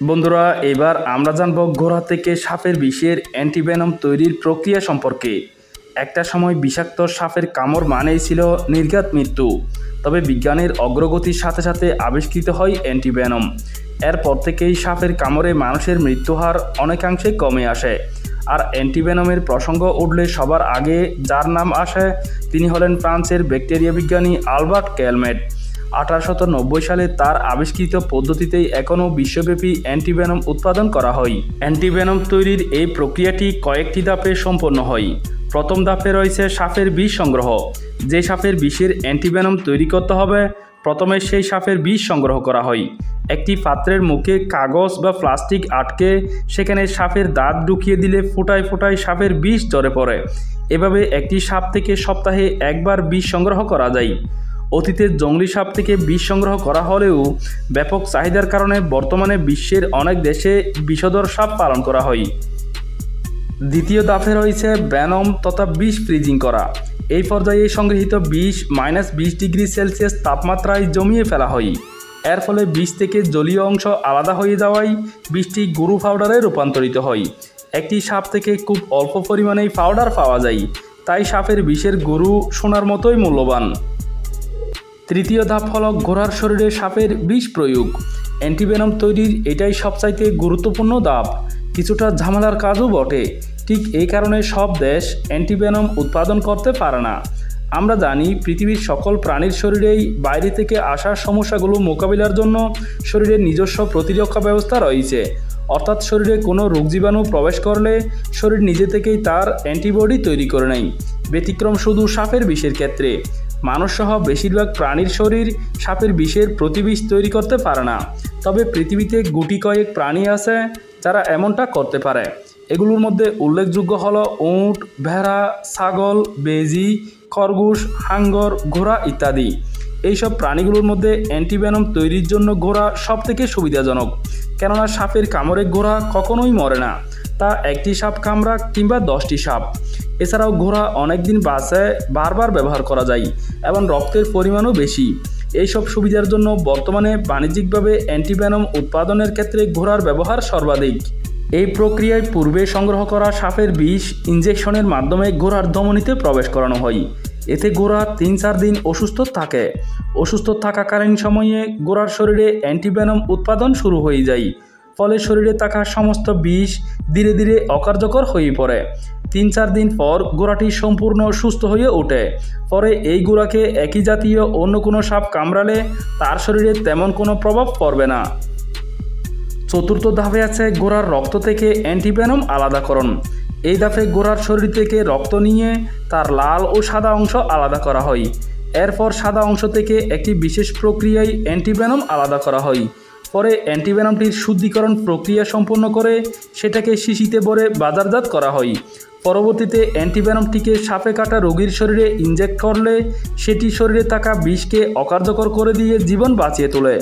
বন্ধুরা, এবার আমরা জানব ঘোড়া থেকে সাপের বিষের অ্যান্টিভেনম তৈরির প্রক্রিয়া সম্পর্কে। একটা সময় বিষাক্ত সাপের কামড় মানেই ছিল নির্ঘাত মৃত্যু। তবে বিজ্ঞানের অগ্রগতির সাথে সাথে আবিষ্কৃত হয় অ্যান্টিভেনম। এরপর থেকেই সাপের কামড়ে মানুষের মৃত্যুহার অনেকাংশে কমে আসে। আর অ্যান্টিভেনমের প্রসঙ্গ উঠলে সবার আগে যার নাম আসে তিনি হলেন ফ্রান্সের ব্যাকটেরিয়া বিজ্ঞানী আলবার্ট ক্যালমেট। 1890 সালে তার আবিষ্কৃত পদ্ধতিতেই এখনও বিশ্বব্যাপী অ্যান্টিভেনম উৎপাদন করা হয়। অ্যান্টিভেনম তৈরির এই প্রক্রিয়াটি কয়েকটি ধাপে সম্পন্ন হয়। প্রথম ধাপে রয়েছে সাপের বিষ সংগ্রহ। যে সাপের বিষের অ্যান্টিভেনম তৈরি করতে হবে, প্রথমে সেই সাপের বিষ সংগ্রহ করা হয়। একটি পাত্রের মুখে কাগজ বা প্লাস্টিক আটকে সেখানে সাপের দাঁত ঢুকিয়ে দিলে ফোঁটায় ফোঁটায় সাপের বিষ ঝরে পড়ে। এভাবে একটি সাপ থেকে সপ্তাহে একবার বিষ সংগ্রহ করা যায়। অতীতে জংলি সাপ থেকে বিষ সংগ্রহ করা হলেও ব্যাপক চাহিদার কারণে বর্তমানে বিশ্বের অনেক দেশে বিষধর সাপ পালন করা হয়। দ্বিতীয় ধাপে রয়েছে ভেনম তথা বিষ ফ্রিজিং করা। এই পর্যায়ে সংগৃহীত বিষ -20°C তাপমাত্রায় জমিয়ে ফেলা হয়। এর ফলে বিষ থেকে জলীয় অংশ আলাদা হয়ে যাওয়ায় বিষটি গুঁড়ো পাউডারে রূপান্তরিত হয়। একটি সাপ থেকে খুব অল্প পরিমাণেই পাউডার পাওয়া যায়, তাই সাপের বিষের গুঁড়ো সোনার মতোই মূল্যবান। তৃতীয় ধাপ হল ঘোড়ার শরীরে সাপের বিষ প্রয়োগ। অ্যান্টিভেনম তৈরির এটাই সবচাইতে গুরুত্বপূর্ণ ধাপ, কিছুটা ঝামেলার কাজও বটে। ঠিক এই কারণে সব দেশ অ্যান্টিভেনম উৎপাদন করতে পারে না। আমরা জানি পৃথিবীর সকল প্রাণীর শরীরেই বাইরে থেকে আসা সমস্যাগুলো মোকাবিলার জন্য শরীরের নিজস্ব প্রতিরক্ষা ব্যবস্থা রয়েছে। অর্থাৎ শরীরে কোনো রোগ জীবাণু প্রবেশ করলে শরীর নিজে থেকেই তার অ্যান্টিবডি তৈরি করে নেয়। ব্যতিক্রম শুধু সাপের বিষের ক্ষেত্রে। মানুষসহ বেশিরভাগ প্রাণীর শরীর সাপের বিষের প্রতিবিষ তৈরি করতে পারে না। তবে পৃথিবীতে গুটি কয়েক প্রাণী আছে যারা এমনটা করতে পারে। এগুলোর মধ্যে উল্লেখযোগ্য হলো উট, ভেড়া, ছাগল, বেজি, খরগোশ, হাঙ্গর, ঘোড়া ইত্যাদি। এইসব প্রাণীগুলোর মধ্যে অ্যান্টিভেনম তৈরির জন্য ঘোড়া সবথেকে সুবিধাজনক, কেননা সাপের কামড়ে ঘোড়া কখনোই মরে না। তা একটি সাপ কামড়া কিংবা 10টি সাপ। এছাড়াও ঘোড়া অনেক দিন বাঁচে, বারবার ব্যবহার করা যায় এবং রক্তের পরিমাণও বেশি। এইসব সুবিধার জন্য বর্তমানে বাণিজ্যিকভাবে অ্যান্টিভেনম উৎপাদনের ক্ষেত্রে ঘোড়ার ব্যবহার সর্বাধিক। এই প্রক্রিয়ায় পূর্বে সংগ্রহ করা সাপের বিষ ইনজেকশনের মাধ্যমে ঘোড়ার ধমনীতে প্রবেশ করানো হয়। এতে ঘোড়া 3-4 দিন অসুস্থ থাকে। অসুস্থ থাকাকালীন সময়ে ঘোড়ার শরীরে অ্যান্টিভেনম উৎপাদন শুরু হয়ে যায়। ফলে শরীরে থাকা সমস্ত বিষ ধীরে ধীরে অকার্যকর হয়ে পড়ে। 3-4 দিন পর ঘোড়াটি সম্পূর্ণ সুস্থ হয়ে ওঠে। পরে এই ঘোড়াকে একই জাতীয় অন্য কোনো সাপ কামড়ালে তার শরীরে তেমন কোনো প্রভাব পড়বে না। চতুর্থ ধাপে আছে ঘোড়ার রক্ত থেকে অ্যান্টিভেনম আলাদাকরণ। এই ধাপে ঘোড়ার শরীর থেকে রক্ত নিয়ে তার লাল ও সাদা অংশ আলাদা করা হয়। এরপর সাদা অংশ থেকে একটি বিশেষ প্রক্রিয়ায় অ্যান্টিভেনম আলাদা করা হয়। পরে অ্যান্টিভেনমটির শুদ্ধিকরণ প্রক্রিয়া সম্পন্ন করে সেটাকে শিশিতে ভরে বাজারজাত করা হয়। পরবর্তীতে অ্যান্টিভেনমটিকে সাপে কাটা রোগীর শরীরে ইনজেক্ট করলে সেটি শরীরে থাকা বিষকে অকার্যকর করে দিয়ে জীবন বাঁচিয়ে তোলে।